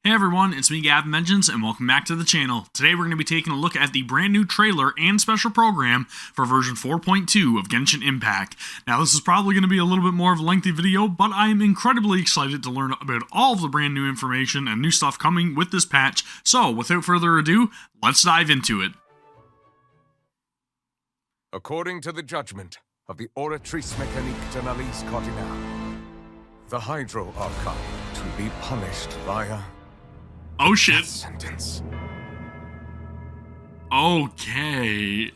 Hey everyone, it's me Gavin, and welcome back to the channel. Today we're going to be taking a look at the brand new trailer and special program for version 4.2 of Genshin Impact. Now this is probably going to be a little bit more of a lengthy video, but I am incredibly excited to learn about all of the brand new information and new stuff coming with this patch. So without further ado, let's dive into it. According to the judgment of the Oratrice Mécanique de l'Alice Cardinal, the Hydro Archon to be punished via Oh shit. sentence. Okay.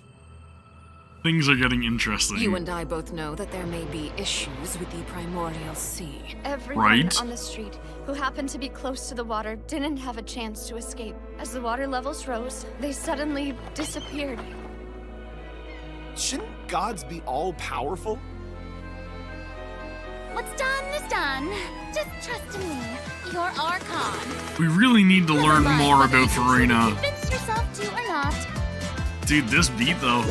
Things are getting interesting. You and I both know that there may be issues with the Primordial Sea. Everyone Right. on the street who happened to be close to the water didn't have a chance to escape. As the water levels rose, they suddenly disappeared. Shouldn't gods be all-powerful? What's done is done. Just trust in me. Your Archon. We really need to learn more about Farina. Convince yourself to or not. Dude, this beat though.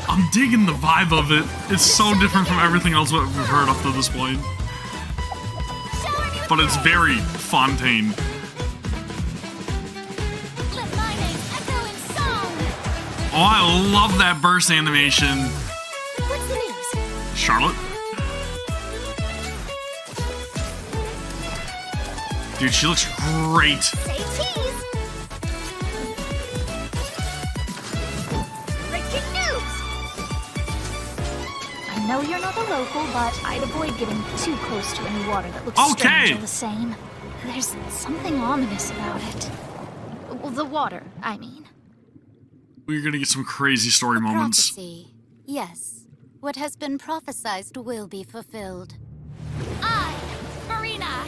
I'm digging the vibe of it. It's so different from everything else that we've heard up to this point. But it's very Fontaine. Let my name echo in song. Oh, I love that burst animation. What's the news? Charlotte? Dude, she looks great. Say cheese. Breaking news. I know you're not a local, but I'd avoid getting too close to any water that looks Okay. strange all the same. There's something ominous about it. Well, the water, I mean. We're gonna get some crazy story moments. Prophecy. Yes. What has been prophesized will be fulfilled. I, Farina,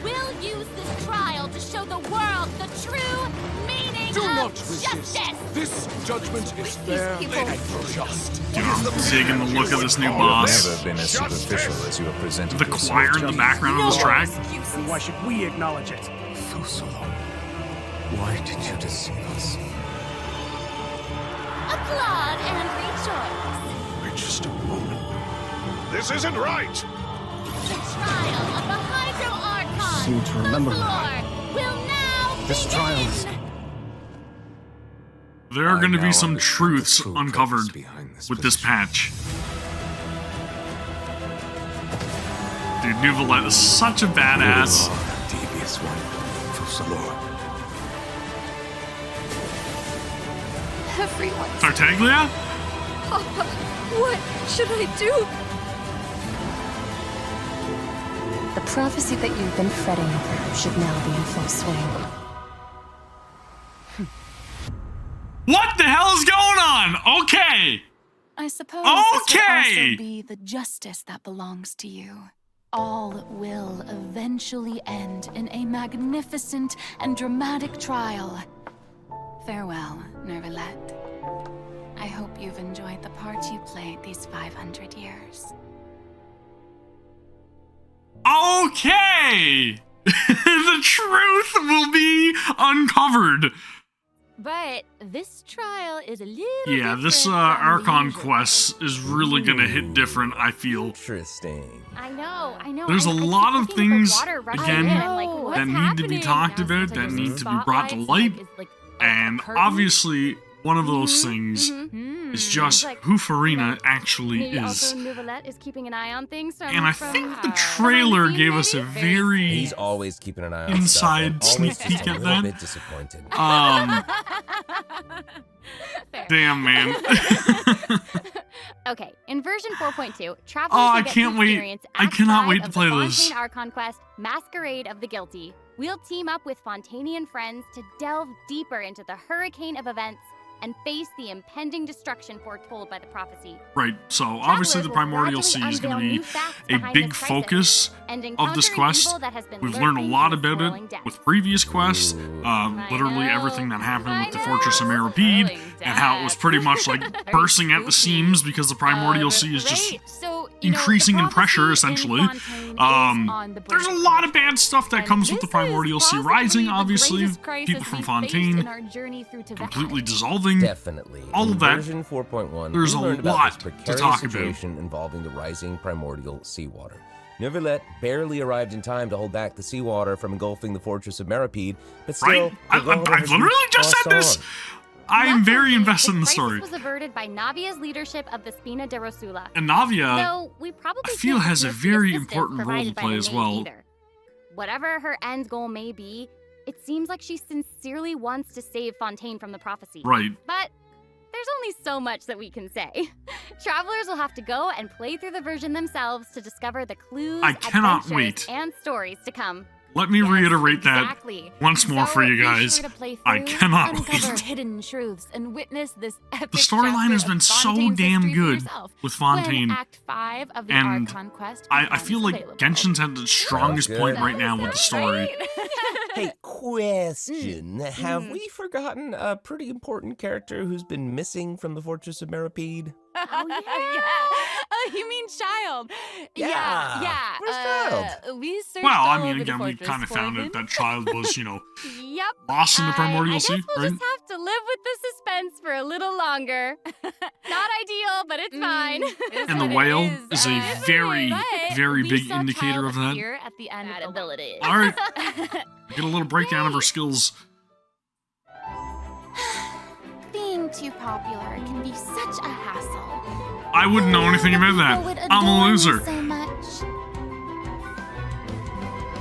will use this trial to show the world the true meaning Do of not resist. justice. This judgment is fair people. and just. Dude, I'm digging the look of this new boss. Never been as superficial as you have presented The yourself. choir in the background of this track. And why should we acknowledge it? Fusolo, why did you deceive us? Applaud and rejoice. We're just a moment. This isn't right! The trial of the Hydro Archon. Seem to remember the floor will now This begin. trial is- There are going to I be now some understand truths the true uncovered purpose behind this with this position. patch. Dude, Nuvolette is such a badass. Oh, devious one, Fusolo. Everyone. Tartaglia? Papa, what should I do? The prophecy that you've been fretting over should now be in full swing. What the hell is going on? Okay. I suppose this will Okay. also be the justice that belongs to you. All will eventually end in a magnificent and dramatic trial. Farewell, Nervalette. I hope you've enjoyed the part you played these 500 years. Okay. The truth will be uncovered. But this trial is a little Yeah, this different from the Archon usual. quest is really gonna hit different, I feel. Interesting. I know. There's a I keep lot of looking at the things, water rushing again, in and, like, what's that need to be happening? talked Now, about, since, like, that there's need some to be brought to spotlights, light, like, it's, like, and curtain. obviously one of those things is just Like, who Farina actually Maybe is. also Nuvolette is keeping an eye on things from, And I from, think the behind trailer the scene, gave us a maybe? very He's always keeping an eye on inside stuff and always sneak just peek a at little that. bit disappointed. Fair. Damn, man. Okay, in version 4.2, travelers Oh, I will get can't to wait. experience I cannot outside wait of to the play Fontaine this. Archon quest, Masquerade of the Guilty. We'll team up with Fontainian friends to delve deeper into the hurricane of events and face the impending destruction foretold by the prophecy. Right, so obviously the Primordial Sea is going to be a big focus of this quest. We've learned a lot about it with previous quests, literally everything that happened with the Fortress of Meripede, and how it was pretty much like bursting at the seams because the Primordial Sea is just increasing in pressure, essentially. There's a lot of bad stuff that comes with the Primordial Sea rising, obviously. People from Fontaine completely dissolving. Definitely. All In of that. Version 4.1, There's we a learned about lot this to precarious talk about. situation involving the rising primordial seawater. Neuvillette barely arrived in time to hold back the seawater from engulfing the fortress of Meripede, but still... Right? I've literally just said this! I am very invested in the story. This was averted by Navia's leadership of the Spina de Rosula. And Navia, Though we probably I feel, can't has a dismiss the very assistance important role provided to by play the as maid well. either. Whatever her end goal may be, it seems like she sincerely wants to save Fontaine from the prophecy. Right. But there's only so much that we can say. Travelers will have to go and play through the version themselves to discover the clues, I cannot adventures, wait. and stories to come. Let me reiterate exactly. that once more So for you be guys. sure to play I through, cannot uncover wait. hidden truths and witness this epic The storyline chapter has of been so Fontaine's damn history for good yourself. with Fontaine. When Act 5 of the And Archon quest I becomes feel like available. Genshin's had the strongest good. point right now with the story. Hey, question. Have we forgotten a pretty important character who's been missing from the Fortress of Meripede? Oh, yeah. Oh, you mean Child? Yeah. Where's Child? We searched Well, I all mean, over the again, we fortress kind of for found him. out that Child was, you know, Yep. lost in the primordial I guess sea, we'll right? just have to live with the suspense for a little longer. Not ideal, but it's fine. And the whale is a very, very big indicator of that. Here at the end Bad of the ability. All right, get a little breakdown of her skills. Being too popular can be such a hassle. I wouldn't know anything about that. I'm a loser. So much.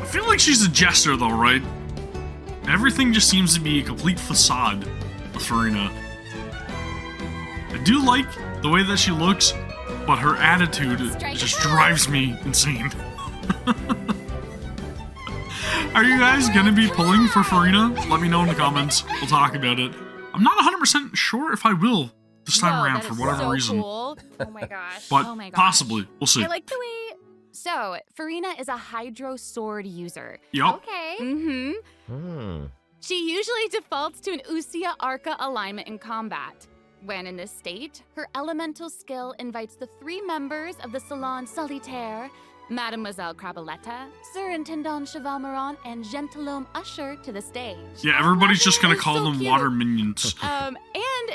I feel like she's a jester, though, right? Everything just seems to be a complete facade with Farina. I do like the way that she looks, but her attitude just drives me insane. Are you guys gonna be pulling for Farina? Let me know in the comments. We'll talk about it. I'm not 100% sure if I will this time around for whatever reason. Cool. Oh my gosh. But Oh my gosh. possibly. We'll see. I like the way. So, Farina is a Hydro Sword user. Yup. Okay. Mm-hmm. She usually defaults to an Usia Arca alignment in combat. When in this state, her elemental skill invites the 3 members of the Salon Solitaire, Mademoiselle Crabaletta, Sir Intendant Chevalmeron, and Gentilhomme Usher to the stage. Yeah, everybody's just gonna It's call so them cute. water minions. And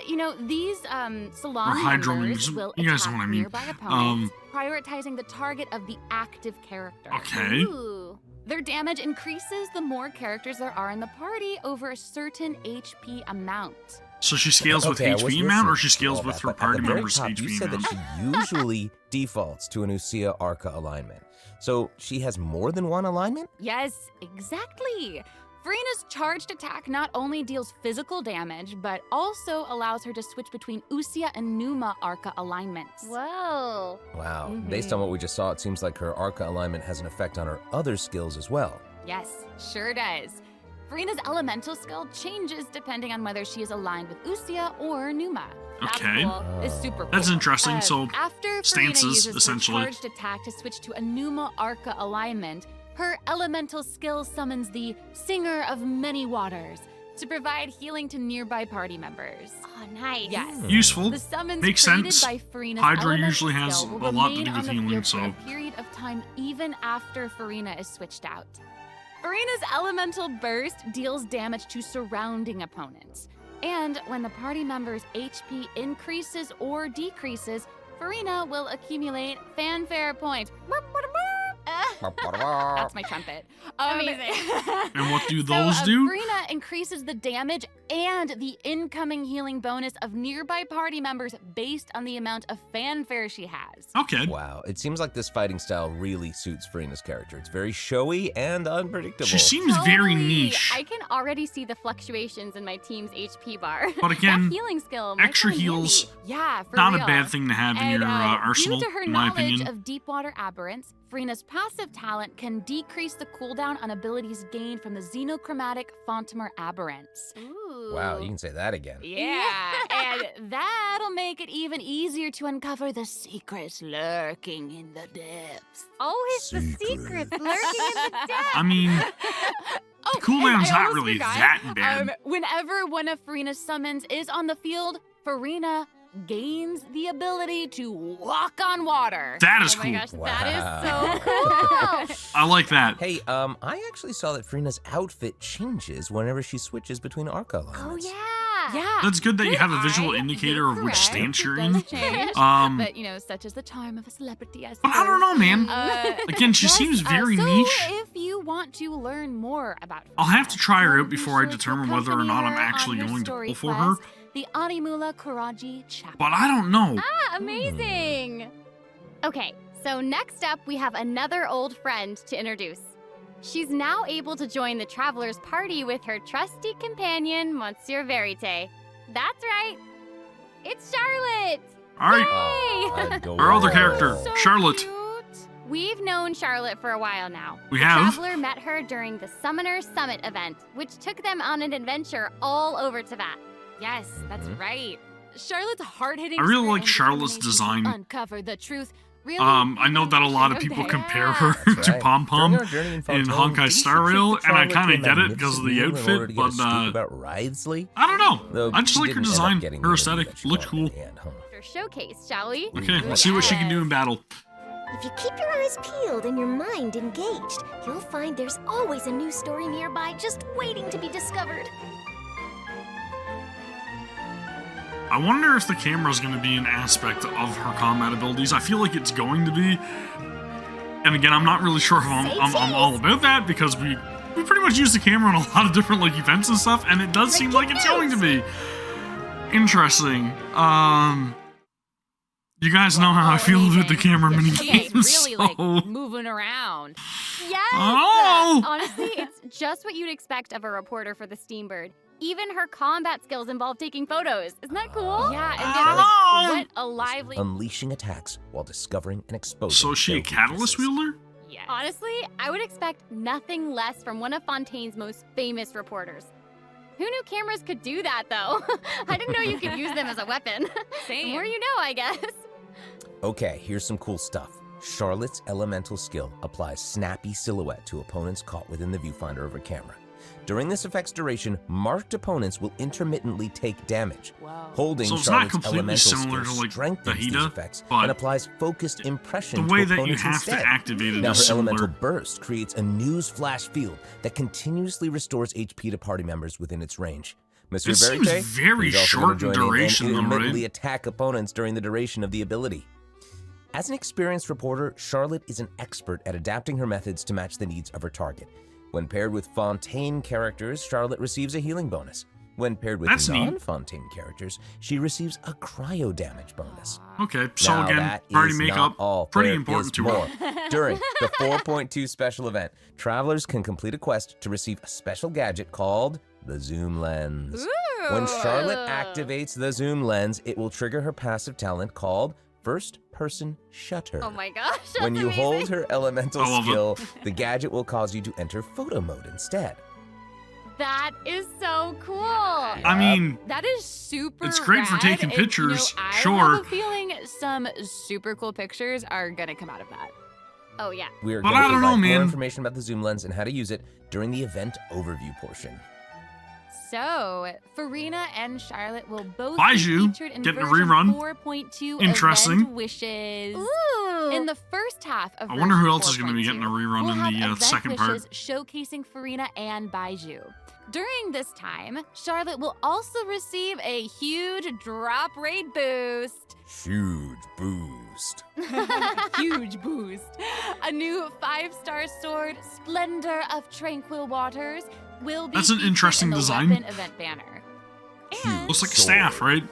you know, these salon Or hydro members minions. will You guys know attack what I mean. nearby opponents, prioritizing the target of the active character. Okay. Ooh. Their damage increases the more characters there are in the party over a certain HP amount. So she scales with Okay, I wasn't HP amount, or listening she scales to with all her that, but party at the very members' top, HP You said amount? that she usually defaults to an Usia Arca alignment. So she has more than one alignment? Yes, exactly. Farina's charged attack not only deals physical damage, but also allows her to switch between Usia and Numa Arca alignments. Whoa. Wow. Mhm. Based on what we just saw, it seems like her Arca alignment has an effect on her other skills as well. Yes, sure does. Farina's elemental skill changes depending on whether she is aligned with Usia or Numa. That's Okay. cool. It's super cool. That's interesting. So after stances, Farina uses essentially. her charged attack to switch to a Numa Arca alignment, her elemental skill summons the Singer of Many Waters to provide healing to nearby party members. Oh, nice. Yes. useful. The summons Makes created sense. by Farina's Hydra elemental usually has skill will a lot to remain do on with the healing, field so- for a period of time even after Farina is switched out. Farina's elemental burst deals damage to surrounding opponents. And when the party member's HP increases or decreases, Farina will accumulate fanfare point. That's my trumpet. Amazing. And what do those do? Farina increases the damage and the incoming healing bonus of nearby party members based on the amount of fanfare she has. Okay. Wow. It seems like this fighting style really suits Farina's character. It's very showy and unpredictable. She seems very Totally. niche. I can already see the fluctuations in my team's HP bar. But again, that healing skill might extra come in heals, handy. Yeah, for not real. a bad thing to have in And, your arsenal, due to her in my knowledge opinion. of deepwater aberrants, Farina's passive talent can decrease the cooldown on abilities gained from the xenochromatic Fontamer aberrants. Ooh. Wow, you can say that again. Yeah, and that'll make it even easier to uncover the secrets lurking in the depths. Always the secrets lurking in the depths. I mean, Oh, cooldown's and I not almost really forgot, that bad. Whenever one of Farina's summons is on the field, Farina gains the ability to walk on water. That is Oh cool. my gosh, Wow. that is so cool. I like that. Hey, I actually saw that Farina's outfit changes whenever she switches between Arca Oh alignments. yeah. Yeah. That's good that you have a visual Good eye. indicator of which Correct. stance you're It in. does change, but, you know, such is the charm of a celebrity, I But I don't know, man. Again, she seems very niche. If you want to learn more about I'll have to try her out be before I sure to determine whether or accompany not I'm her actually on her going to story pull for her. quest, the Animula Kuraji Chapel. But I don't know. Ah, amazing! Okay, so next up we have another old friend to introduce. She's now able to join the Traveler's party with her trusty companion, Monsieur Verite. That's right, it's Charlotte! All right. Yay! Our other character, So Charlotte. cute. We've known Charlotte for a while now. We The have? Traveler met her during the Summoner Summit event, which took them on an adventure all over Teyvat. Yes, that's right. Charlotte's hard-hitting. I really spirit like and Charlotte's determination to design. Uncover the truth. Really I know that a lot of people compare her to Pom Pom in Honkai Star Rail, and I kind of get it because of the outfit, but I don't know. I just like her design, her aesthetic, looks cool. Showcase, shall we? Okay, let's see what she can do in battle. If you keep your eyes peeled and your mind engaged, you'll find there's always a new story nearby just waiting to be discovered. I wonder if the camera's going to be an aspect of her combat abilities. I feel like it's going to be. And again, I'm not really sure if I'm all about that, because we pretty much use the camera in a lot of different like events and stuff, and it does seem like it's going to be interesting. You guys know how I feel about the camera mini games. It's really like moving around. Yes! Oh! Honestly, it's just what you'd expect of a reporter for the Steambird. Even her combat skills involve taking photos. Isn't that cool? Yeah, and what a lively... Unleashing attacks while discovering and exposing. So is she a catalyst wielder? Yes. Honestly, I would expect nothing less from one of Fontaine's most famous reporters. Who knew cameras could do that, though? I didn't know you could use them as a weapon. Same. The more you know, I guess. Okay, here's some cool stuff. Charlotte's elemental skill applies snappy silhouette to opponents caught within the viewfinder of her camera. During this effect's duration, marked opponents will intermittently take damage. Wow. Holding So it's not Charlotte's completely elemental similar skill to, like, strengthens these Vahida, effects but and applies focused impression the way to that you opponents have instead. to activate it Now, is her similar. elemental burst creates a news flash field that continuously restores HP to party members within its range. Monsieur It seems Verite very is also short gonna in join in duration, and though, right? intermittently attack opponents during the duration of the ability. As an experienced reporter, Charlotte is an expert at adapting her methods to match the needs of her target. When paired with Fontaine characters, Charlotte receives a healing bonus. When paired with That's neat. non-Fontaine characters, she receives a cryo damage bonus. Okay, so Now, again, that party is makeup, not all. pretty There important is to more. her. During the 4.2 special event, travelers can complete a quest to receive a special gadget called the Zoom Lens. When Charlotte activates the Zoom Lens, it will trigger her passive talent called First Person Shutter. Oh my gosh, that's When you amazing. hold her elemental I love it. skill, the gadget will cause you to enter photo mode instead. That is so cool. I mean, That is super It's great for rad. taking You know, pictures, I sure. have a feeling some super cool pictures are gonna come out of that. Oh yeah. We are But going I to don't know, provide more man. information about the Zoom Lens and how to use it during the event overview portion. So, Farina and Charlotte will both Baiju, be featured in getting a version rerun. 4.2 Interesting. Event Wishes. Ooh. In the first half of I wonder who version else is going to be getting a 4.2, rerun we'll in have the Event second Wishes part. showcasing Farina and Baiju. During this time, Charlotte will also receive a huge drop rate boost. Huge boost. Huge boost. A new 5-star sword, Splendor of Tranquil Waters, will be That's an featured interesting in the design. weapon event banner. And, Looks like a staff, right?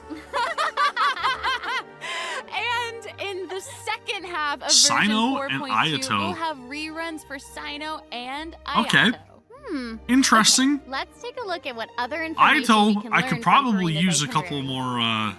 and in the second half of Sino version and 4.2, Ayato. we'll have reruns for Sino and Okay. Ayato. Interesting. Let's take a look at what other information we Aito, can I learn could from probably Farina's use a couple itinerary. more,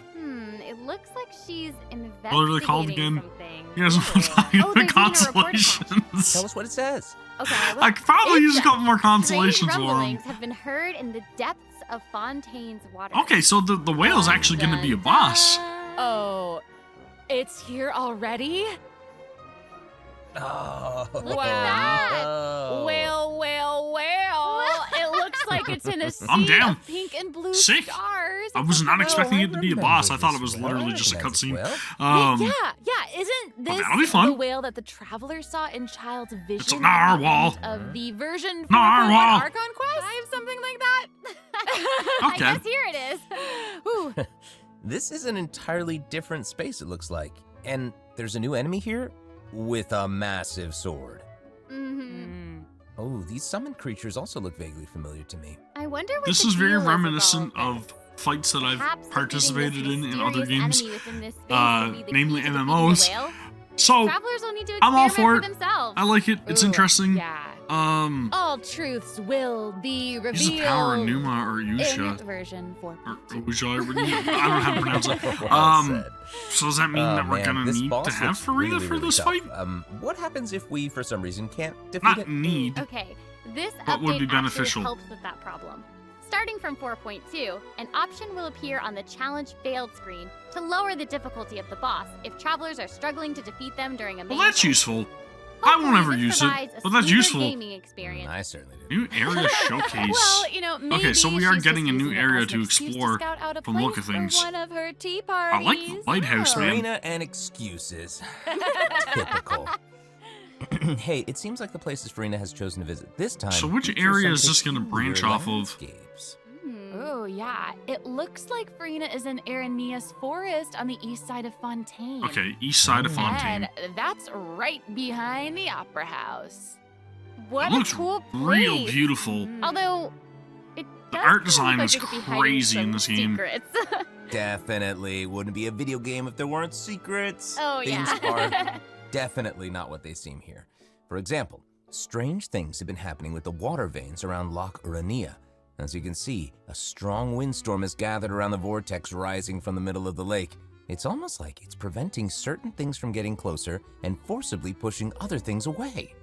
It looks like she's investigating what are they called again? something. You guys know what I'm talking Oh, about? there's even a report Constellations. Tell us what it says. Okay, I could probably it use a couple more says, constellations "Strange for them. rumblings have been heard in the depths of Fontaine's water." Okay, so the whale's actually going to be a boss. Oh, it's here already? Oh. Look at that. Oh. Well, well, well. It looks like it's in a sea I'm down. of pink and blue Sick. stars. I was not expecting I it to be a remember boss. I thought it this was well. literally just a Recognize it cutscene. well. Yeah, isn't this that'll be fun. the whale that the travelers saw in Child's vision? It's a narwhal. Of the version 4.1 Narwhal. Archon quest? I have something like that. I guess here it is. Ooh. This is an entirely different space, it looks like. And there's a new enemy here with a massive sword. Oh, these summoned creatures also look vaguely familiar to me. I wonder what This the is very deal reminiscent with all of fights that I've Perhaps participated defeating this in other mysterious games, enemy within this space will be the namely key to defeating the MMOs. whale. So, Travelers will need to I'm all experiment for it. themselves. I like it. It's Ooh, interesting. Yeah. All truths will be revealed. Use the power of Numa or in Yusha. version 4. Or Usha, I don't know how to pronounce it. Well said. So does that mean that we're man, gonna this need boss to have looks Farina really, for really this tough. fight? What happens if we, for some reason, can't defeat Not it? need. Okay, this But would update be beneficial. actually helps with that problem. Starting from 4.2, an option will appear on the Challenge Failed screen to lower the difficulty of the boss if travelers are struggling to defeat them during a main Well, that's fight. useful. I won't Hopefully ever this use it, provides a but that's smoother useful. gaming experience. I certainly do. New area showcase. Well, you know, maybe Okay, so we are she's getting just a new using it area as to an excuse explore scout out a from the look place of things. For one of her tea I parties. like the lighthouse, man. Farina and excuses. Typical. Hey, it seems like the places Farina has chosen to visit this time. So which feature area some is this gonna branch peculiar off of? landscapes. Oh, yeah. It looks like Farina is in Aranea's forest on the east side of Fontaine. Okay, east side of Fontaine. And that's right behind the Opera House. What It a looks cool real place. beautiful. Although, it The does art kinda design look is like it could be hiding crazy in some this game. Secrets. Definitely wouldn't be a video game if there weren't secrets. Oh, Things yeah. are definitely not what they seem here. For example, strange things have been happening with the water veins around Loch Urania. As you can see, a strong windstorm has gathered around the vortex rising from the middle of the lake. It's almost like it's preventing certain things from getting closer and forcibly pushing other things away.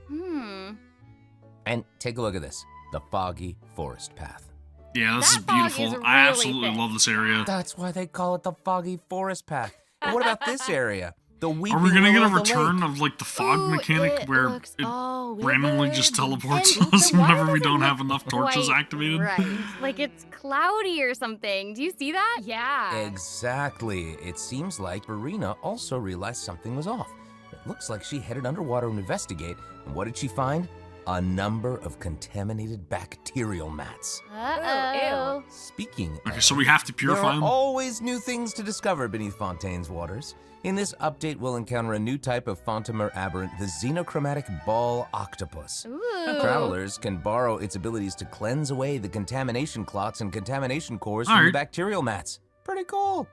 And take a look at this, the Foggy Forest Path. Yeah, this is That fog is beautiful. I really absolutely thick. love this area. That's why they call it the Foggy Forest Path. But what about this area? The Weeping Are we gonna get Willow a of the return Lake. of like the fog Ooh, mechanic it where looks it all randomly just withered teleports and us the water whenever we doesn't don't look have enough torches quite activated? Right. Like it's cloudy or something. Do you see that? Yeah. Exactly. It seems like Farina also realized something was off. It looks like she headed underwater to investigate, and what did she find? A number of contaminated bacterial mats. Uh-oh. Speaking Okay, of, so we have to there purify are them? always new things to discover beneath Fontaine's waters. In this update, we'll encounter a new type of Fontamer aberrant, the xenochromatic ball octopus. Ooh. Travelers can borrow its abilities to cleanse away the contamination clots and contamination cores from Alright. the bacterial mats. Pretty cool.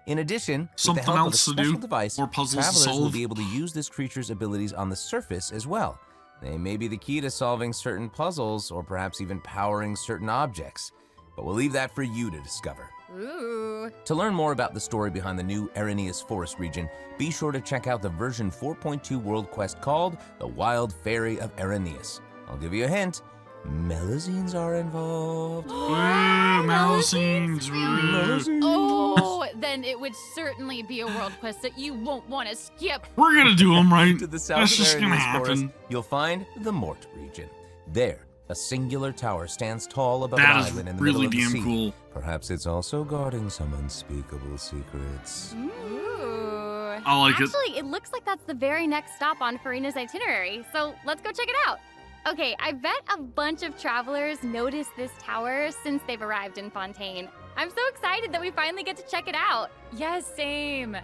In addition, Something with the help else of a to special do, device, more puzzles to travelers will solve. be able to use this creature's abilities on the surface as well. They may be the key to solving certain puzzles or perhaps even powering certain objects. But we'll leave that for you to discover. Ooh. To learn more about the story behind the new Aranea's Forest region, be sure to check out the version 4.2 world quest called The Wild Fairy of Araneas. I'll give you a hint. Melazines are involved. Woo, Melusines, woo. Oh, then it would certainly be a world quest that you won't want to skip. We're gonna do them, right? To the south That's of just gonna Aranea's forest, happen. you'll find the Mort region. There, a singular tower stands tall above That an is island in the really middle of the damn sea. cool. Perhaps it's also guarding some unspeakable secrets. Ooh. I like it. Actually, it looks like that's the very next stop on Farina's itinerary, so let's go check it out. Okay, I bet a bunch of travelers noticed this tower since they've arrived in Fontaine. I'm so excited that we finally get to check it out. Yes, same.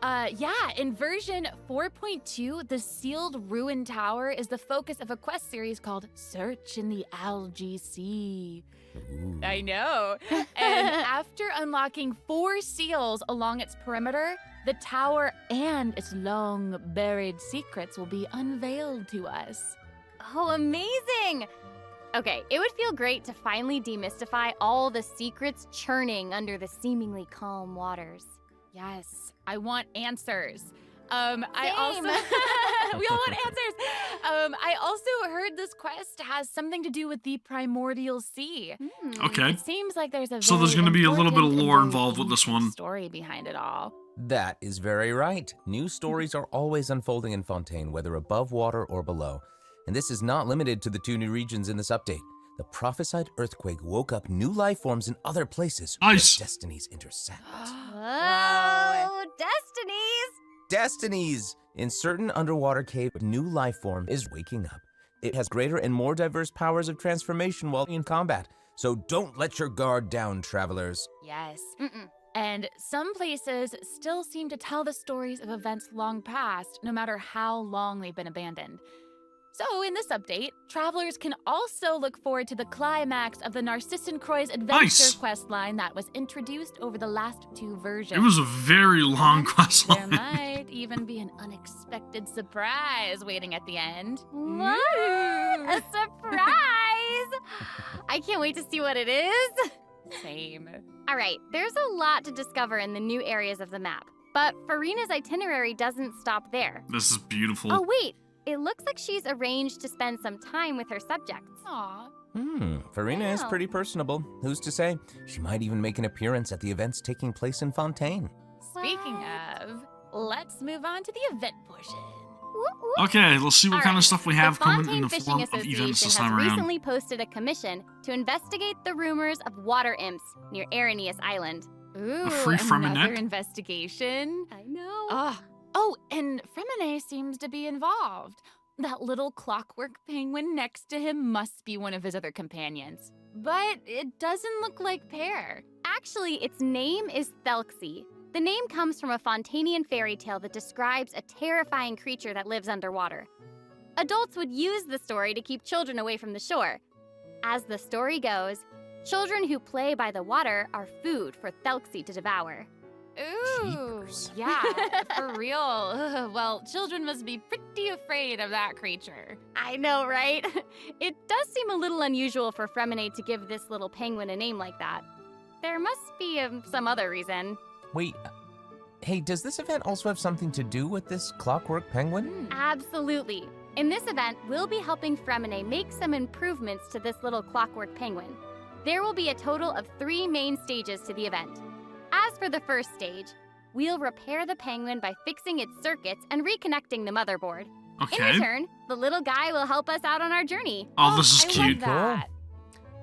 Yeah, in version 4.2, the sealed ruin tower is the focus of a quest series called Search in the Algae Sea. Ooh. I know. And after unlocking 4 seals along its perimeter, the tower and its long buried secrets will be unveiled to us. Oh, amazing! Okay, it would feel great to finally demystify all the secrets churning under the seemingly calm waters. Yes, I want answers. I Same. also we all want answers. I also heard this quest has something to do with the primordial sea. Okay. It seems like there's a So there's very gonna be a little bit of important and lore very involved with this unique one. Story behind it all. That is very right. New stories are always unfolding in Fontaine, whether above water or below. And this is not limited to the 2 new regions in this update. The prophesied earthquake woke up new life forms in other places Nice. where destinies intersect. Whoa, destinies! destinies. In certain underwater cave, a new life form is waking up. It has greater and more diverse powers of transformation while in combat. So don't let your guard down, travelers. Yes. And some places still seem to tell the stories of events long past, no matter how long they've been abandoned. So in this update, travelers can also look forward to the climax of the Narcissan Croix's adventure quest line that was introduced over the last 2 versions. It was a very long quest line. There might even be an unexpected surprise waiting at the end. What? A surprise! I can't wait to see what it is. Same. All right, there's a lot to discover in the new areas of the map, but Farina's itinerary doesn't stop there. This is beautiful. Oh, wait. It looks like she's arranged to spend some time with her subjects. Aww. Farina is Wow. pretty personable. Who's to say? She might even make an appearance at the events taking place in Fontaine. Speaking of, let's move on to the event portion. Okay, let's see what kind of stuff we have coming in the Fontaine form Fishing of events Association this has time around. recently posted a commission to investigate the rumors of water imps near Arrhenius Island. Ooh, free another Fremennik? investigation. I know. Oh, and Fremine seems to be involved. That little clockwork penguin next to him must be one of his other companions. But it doesn't look like Pear. Actually, its name is Thelxie. The name comes from a Fontanian fairy tale that describes a terrifying creature that lives underwater. Adults would use the story to keep children away from the shore. As the story goes, children who play by the water are food for Thelxie to devour. Ooh, yeah, for real. Ugh, well, children must be pretty afraid of that creature. I know, right? It does seem a little unusual for Fremine to give this little penguin a name like that. There must be some other reason. Wait, hey, does this event also have something to do with this clockwork penguin? Absolutely. In this event, we'll be helping Fremine make some improvements to this little clockwork penguin. There will be a total of 3 main stages to the event. As for the first stage, we'll repair the penguin by fixing its circuits and reconnecting the motherboard. Okay. In return, the little guy will help us out on our journey. Oh, this is I cute. love that.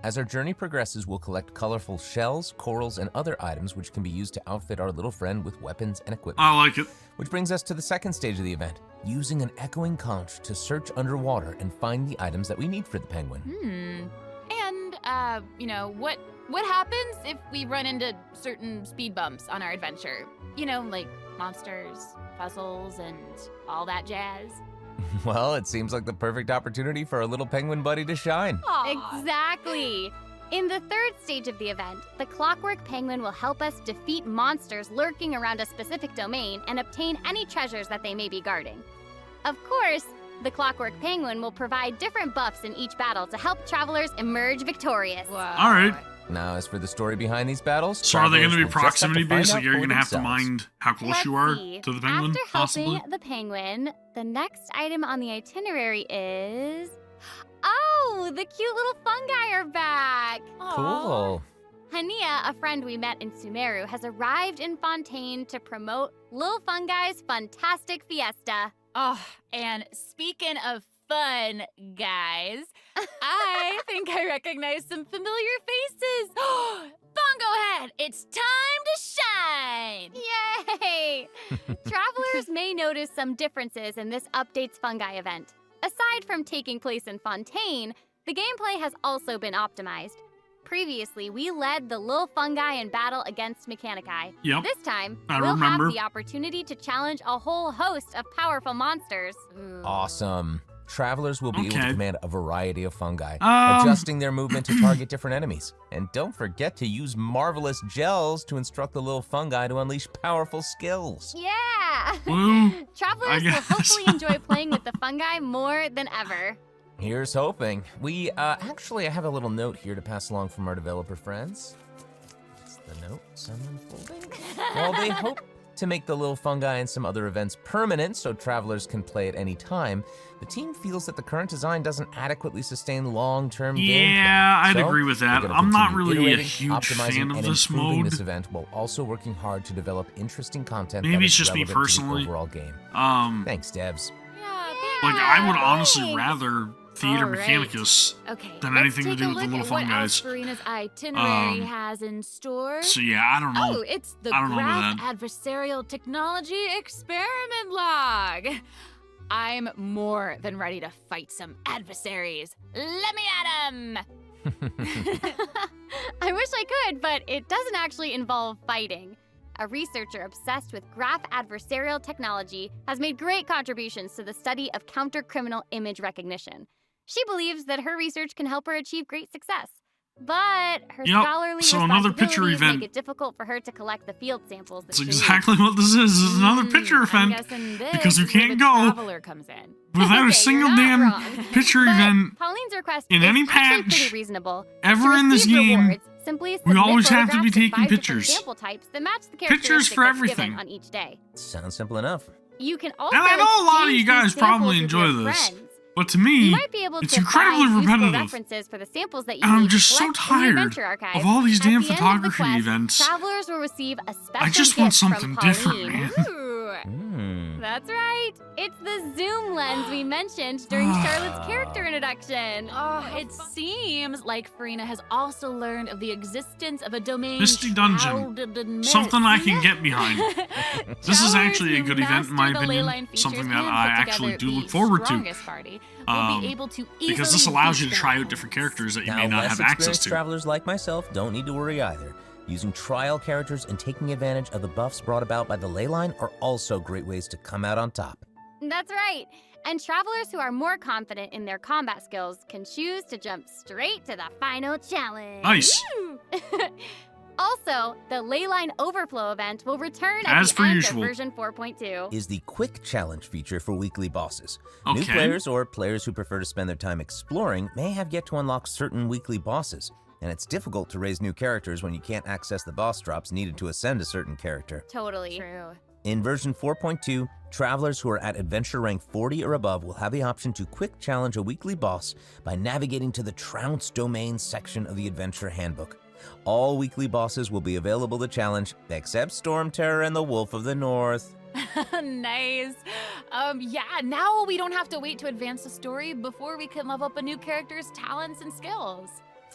As our journey progresses, we'll collect colorful shells, corals, and other items which can be used to outfit our little friend with weapons and equipment. I like it. Which brings us to the second stage of the event, using an echoing conch to search underwater and find the items that we need for the penguin. And, you know, what happens if we run into certain speed bumps on our adventure? You know, like monsters, puzzles, and all that jazz. Well, it seems like the perfect opportunity for our little penguin buddy to shine. Aw. Exactly. In the third stage of the event, the clockwork penguin will help us defeat monsters lurking around a specific domain and obtain any treasures that they may be guarding. Of course, the clockwork penguin will provide different buffs in each battle to help travelers emerge victorious. Wow. All right. Now, as for the story behind these battles, So are they going to be travelers will just have proximity to find based? out Like, you're for going to have to themselves. mind how close Let's you are see. to the penguin, After possibly? helping the penguin, the next item on the itinerary is... Oh, the cute little fungi are back! Cool. Hania, a friend we met in Sumeru, has arrived in Fontaine to promote Lil Fungi's Fantastic Fiesta. Oh, and speaking of fun, guys, I think I recognize some familiar faces. Bongo Head, it's time to shine! Yay! Travelers may notice some differences in this update's fungi event. Aside from taking place in Fontaine, the gameplay has also been optimized. Previously, we led the Lil Fungi in battle against Mechanici. Yep. This time, I we'll remember. have the opportunity to challenge a whole host of powerful monsters. Awesome. Travelers will be able to Okay. command a variety of fungi, Um. adjusting their movement to target different enemies. And don't forget to use marvelous gels to instruct the little fungi to unleash powerful skills. Yeah! Well, I Travelers will guess. hopefully enjoy playing with the fungi more than ever. Here's hoping. I have a little note here to pass along from our developer friends. It's the note, some unfolding. While they hope to make the little fungi and some other events permanent so travelers can play at any time, the team feels that the current design doesn't adequately sustain long-term gameplay. Yeah, I'd So, agree with we're that. gonna I'm not continue really a iterating, huge optimizing, fan of and this improving mode. this event while also working hard to develop interesting content Maybe that it's is just me relevant to the personally. overall game. Um, Thanks, devs. Yeah, like, I would Yeah, honestly thanks. rather Theater All right. Mechanicus Okay, than let's anything to take do a with the look little at what fun else guys. Farina's itinerary Um, has in store. So yeah, I don't know. Oh, it's the I don't know Graph about Adversarial Technology Experiment Log. I'm more than ready to fight some adversaries. Let me at 'em! I wish I could, but it doesn't actually involve fighting. A researcher obsessed with graph adversarial technology has made great contributions to the study of counter-criminal image recognition. She believes that her research can help her achieve great success. But her Yep, scholarly so another picture responsibilities event. make it difficult for her to collect the field samples that That's she exactly what this is. This is another picture I'm event guessing this because you is where can't the go Traveler comes in. without Okay, a single you're not damn wrong. picture But event Pauline's request in is any actually patch pretty reasonable. ever To in this receive game. rewards, simply We submit always have to be photographs of taking 5 different pictures. sample types that match the Pictures characteristics for that's given everything. on each day. Sounds simple enough. You can also And I know a lot of you exchange guys these samples probably with enjoy your this, friends. but to You me, might be able it's to incredibly find useful repetitive. references for the samples that you And I'm need to just so collect in the tired adventure archive. of all these At damn the end of the photography quest, events. Travelers will receive a special I just gift want something from Pauline. different, man. Ooh. That's right. It's the zoom lens we mentioned during Charlotte's character introduction. Oh, it seems like Farina has also learned of the existence of a domain Misty Dungeon. shrouded in mist. Something I can get behind. This is Travelers actually a who good event in my master the opinion. leyline features Something that and I put actually together do the look forward to. strongest party will be able to Because this easily allows you to beat try their out different characters that you Now, may not less have access experienced to. travelers like myself don't need to worry either. Using trial characters and taking advantage of the buffs brought about by the leyline are also great ways to come out on top. That's right. And travelers who are more confident in their combat skills can choose to jump straight to the final challenge. Nice. Woo! Also, the Leyline Overflow event will return at As the per end usual. of version 4.2. Is the quick challenge feature for weekly bosses. New Okay. players or players who prefer to spend their time exploring may have yet to unlock certain weekly bosses, and it's difficult to raise new characters when you can't access the boss drops needed to ascend a certain character. Totally. True. In version 4.2, travelers who are at adventure rank 40 or above will have the option to quick challenge a weekly boss by navigating to the Trounce Domain section of the adventure handbook. All weekly bosses will be available to challenge, except Storm Terror and the Wolf of the North. Nice. Yeah, now we don't have to wait to advance the story before we can level up a new character's talents and skills.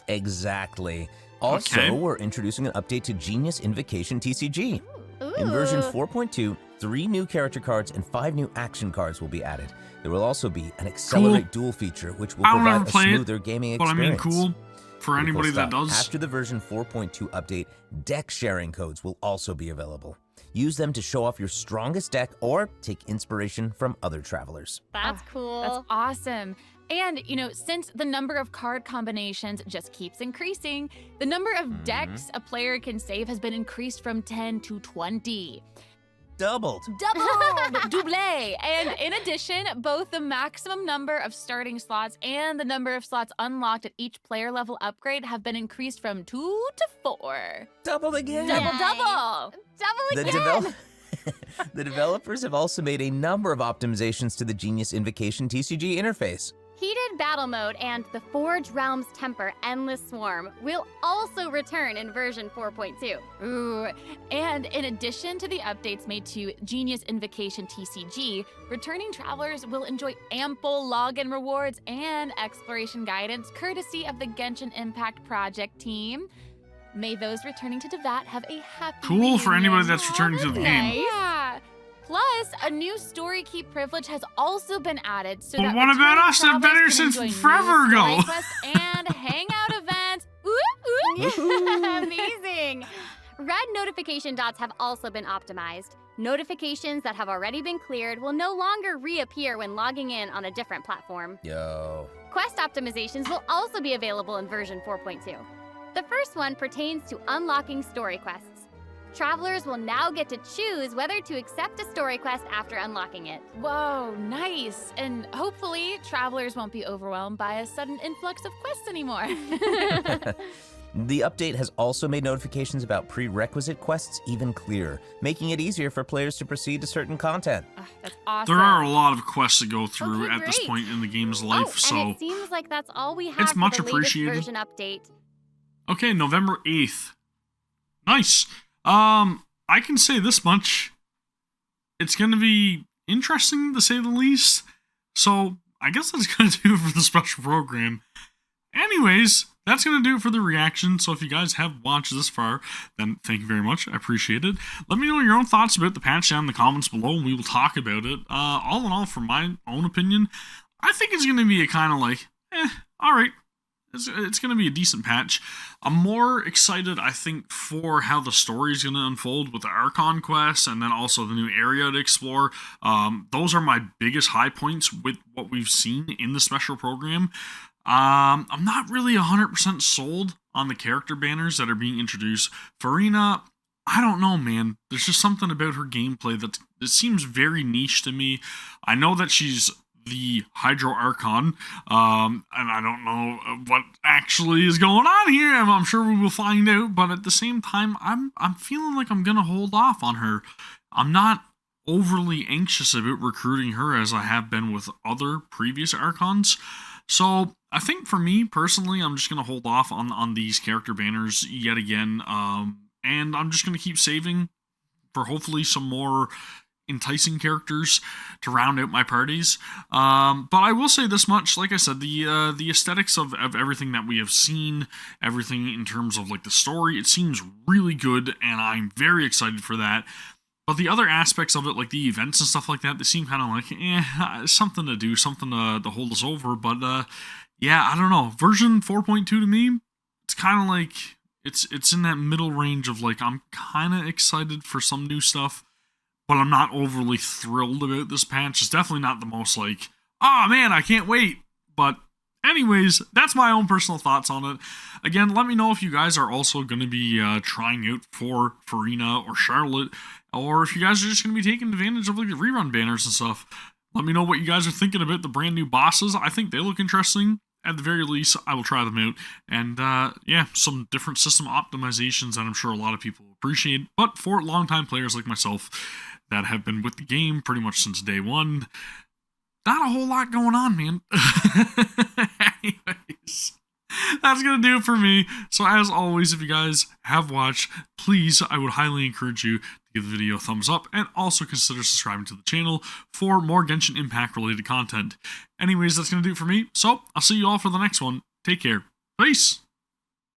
Exactly. Also, Okay. we're introducing an update to Genius Invocation TCG. In version Ooh. 4.2, 3 new character cards and 5 new action cards will be added. There will also be an Accelerate Duel feature, which will I don't provide ever a play it, smoother gaming but I experience. mean, cool for Pretty anybody cool that stuff. does. After the version 4.2 update, deck sharing codes will also be available. Use them to show off your strongest deck or take inspiration from other travelers. That's cool. That's awesome. And, since the number of card combinations just keeps increasing, the number of decks a player can save has been increased from 10 to 20. Doubled. Double! And in addition, both the maximum number of starting slots and the number of slots unlocked at each player level upgrade have been increased from 2 to 4. Doubled again. Double! The, again. the developers have also made a number of optimizations to the Genius Invocation TCG interface. Heated Battle Mode and the Forge Realms Temper Endless Swarm will also return in version 4.2. Ooh, and in addition to the updates made to Genius Invocation TCG, returning travelers will enjoy ample login rewards and exploration guidance courtesy of the Genshin Impact project team. May those returning to Devat have a happy Cool for reunion. anybody that's returning to the game. Yeah. Plus, a new story keep privilege has also been added so But that what about returning us that have been travelers here can since enjoy new forever ago? story quests and hangout events. Amazing! Red notification dots have also been optimized. Notifications that have already been cleared will no longer reappear when logging in on a different platform. Yo. Quest optimizations will also be available in version 4.2. The first one pertains to unlocking story quests. Travelers will now get to choose whether to accept a story quest after unlocking it. Whoa, nice. And hopefully, travelers won't be overwhelmed by a sudden influx of quests anymore. The update has also made notifications about prerequisite quests even clearer, making it easier for players to proceed to certain content. That's awesome. There are a lot of quests to go through Okay, at this great. point in the game's life, And so it seems like that's all we have it's for much the latest appreciated. version update. okay, November 8th. Nice. I can say this much. It's going to be interesting to say the least. So, I guess that's going to do it for the special program. Anyways, that's going to do it for the reaction. So if you guys have watched this far, then thank you very much. I appreciate it. Let me know your own thoughts about the patch down in the comments below, and we will talk about it. All in all, from my own opinion, I think it's going to be a kind of like, all right. It's going to be a decent patch. I'm more excited, I think, for how the story is going to unfold with the Archon quest and then also the new area to explore. Those are my biggest high points with what we've seen in the special program. I'm not really 100% sold on the character banners that are being introduced. Farina, I don't know, man. There's just something about her gameplay that it seems very niche to me. I know that she's the Hydro Archon, and I don't know what actually is going on here. I'm sure we will find out, but at the same time, I'm feeling like I'm gonna hold off on her. I'm not overly anxious about recruiting her as I have been with other previous Archons. So I think for me personally, I'm just gonna hold off on these character banners yet again, and I'm just gonna keep saving for hopefully some more enticing characters to round out my parties. But I will say this much, like I said, the aesthetics of everything that we have seen, everything in terms of like the story, it seems really good, and I'm very excited for that. But the other aspects of it, like the events and stuff like that, they seem kind of like, something to do, something to hold us over. But yeah, I don't know. Version 4.2 to me, it's kind of like, it's in that middle range of like, I'm kind of excited for some new stuff, but I'm not overly thrilled about this patch. It's definitely not the most like, oh man, I can't wait. But anyways, that's my own personal thoughts on it. Again, let me know if you guys are also going to be trying out for Farina or Charlotte, or if you guys are just going to be taking advantage of like the rerun banners and stuff. Let me know what you guys are thinking about the brand new bosses. I think they look interesting. At the very least, I will try them out. And yeah, some different system optimizations that I'm sure a lot of people appreciate. But for longtime players like myself that have been with the game pretty much since day one, not a whole lot going on, man. Anyways, that's going to do it for me. So as always, if you guys have watched, please, I would highly encourage you to give the video a thumbs up and also consider subscribing to the channel for more Genshin Impact related content. Anyways, that's going to do it for me. So I'll see you all for the next one. Take care. Peace.